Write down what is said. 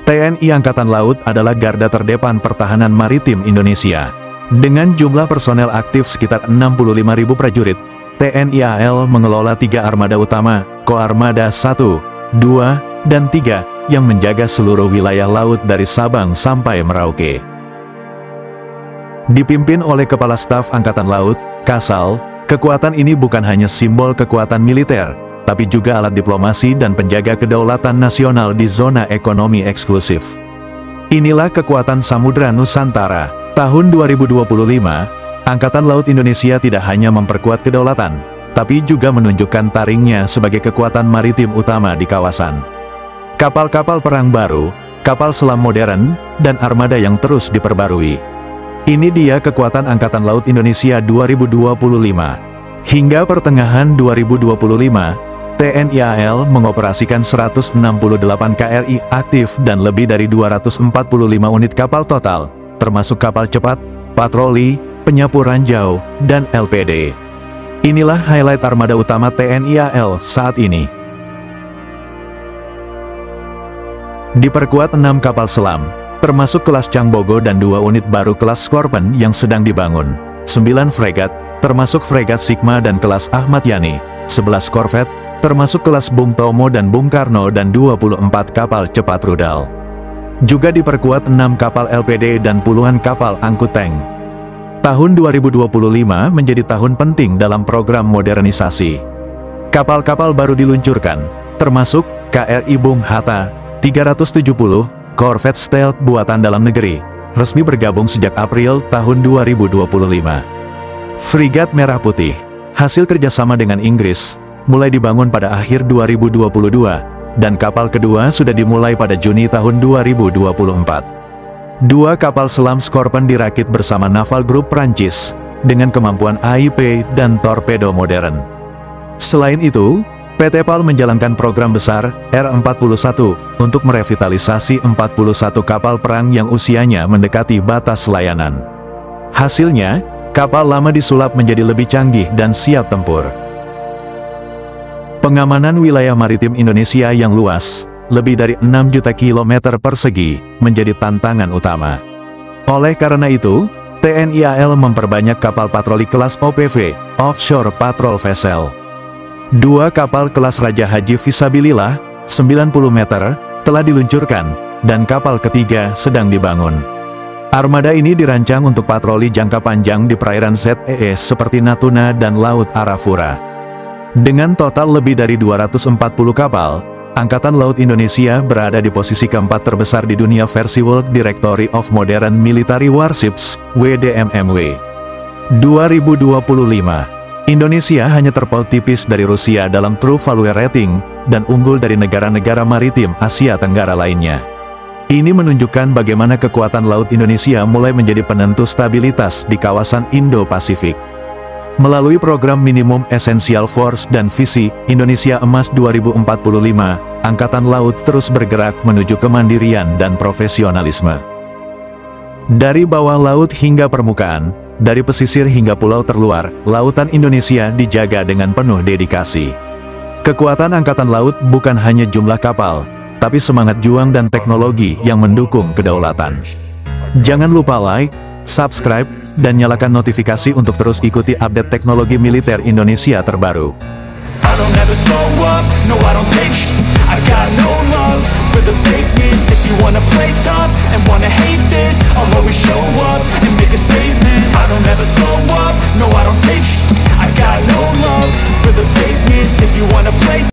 TNI Angkatan Laut adalah garda terdepan pertahanan maritim Indonesia. Dengan jumlah personel aktif sekitar 65.000 prajurit, TNI AL mengelola 3 armada utama, Koarmada 1, 2, dan 3, yang menjaga seluruh wilayah laut dari Sabang sampai Merauke. Dipimpin oleh Kepala Staf Angkatan Laut, Kasal, kekuatan ini bukan hanya simbol kekuatan militer, tapi juga alat diplomasi dan penjaga kedaulatan nasional di zona ekonomi eksklusif. Inilah kekuatan Samudra Nusantara. Tahun 2025, Angkatan Laut Indonesia tidak hanya memperkuat kedaulatan, tapi juga menunjukkan taringnya sebagai kekuatan maritim utama di kawasan. Kapal-kapal perang baru, kapal selam modern, dan armada yang terus diperbarui. Ini dia kekuatan Angkatan Laut Indonesia 2025. Hingga pertengahan 2025, TNI AL mengoperasikan 168 KRI aktif dan lebih dari 245 unit kapal total, termasuk kapal cepat, patroli, penyapu ranjau, dan LPD. Inilah highlight armada utama TNI AL saat ini. Diperkuat 6 kapal selam, termasuk kelas Changbogo dan 2 unit baru kelas Scorpion yang sedang dibangun, 9 fregat, termasuk fregat Sigma dan kelas Ahmad Yani, 11 korvet, termasuk kelas Bung Tomo dan Bung Karno dan 24 kapal cepat rudal. Juga diperkuat 6 kapal LPD dan puluhan kapal angkut tank. Tahun 2025 menjadi tahun penting dalam program modernisasi. Kapal-kapal baru diluncurkan, termasuk KRI Bung Hatta, 370, korvet stealth buatan dalam negeri, resmi bergabung sejak April tahun 2025. Frigat Merah Putih, hasil kerjasama dengan Inggris, mulai dibangun pada akhir 2022, dan kapal kedua sudah dimulai pada Juni tahun 2024. 2 kapal selam Scorpion dirakit bersama Naval Group Prancis, dengan kemampuan AIP dan torpedo modern. Selain itu, PT PAL menjalankan program besar R41 untuk merevitalisasi 41 kapal perang yang usianya mendekati batas layanan. Hasilnya, kapal lama disulap menjadi lebih canggih dan siap tempur. Pengamanan wilayah maritim Indonesia yang luas, lebih dari 6 juta kilometer persegi, menjadi tantangan utama. Oleh karena itu, TNI AL memperbanyak kapal patroli kelas OPV, Offshore Patrol Vessel. 2 kapal kelas Raja Haji Fisabilillah, 90 meter, telah diluncurkan, dan kapal ketiga sedang dibangun. Armada ini dirancang untuk patroli jangka panjang di perairan ZEE seperti Natuna dan Laut Arafura. Dengan total lebih dari 240 kapal, Angkatan Laut Indonesia berada di posisi keempat terbesar di dunia versi World Directory of Modern Military Warships, WDMMW. 2025 Indonesia hanya terpaut tipis dari Rusia dalam True Value Rating, dan unggul dari negara-negara maritim Asia Tenggara lainnya. Ini menunjukkan bagaimana kekuatan laut Indonesia mulai menjadi penentu stabilitas di kawasan Indo-Pasifik. Melalui program Minimum Essential Force dan visi Indonesia Emas 2045, Angkatan Laut terus bergerak menuju kemandirian dan profesionalisme. Dari bawah laut hingga permukaan, dari pesisir hingga pulau terluar, lautan Indonesia dijaga dengan penuh dedikasi. Kekuatan Angkatan Laut bukan hanya jumlah kapal, tapi semangat juang dan teknologi yang mendukung kedaulatan. Jangan lupa like, subscribe, dan nyalakan notifikasi untuk terus ikuti update teknologi militer Indonesia terbaru.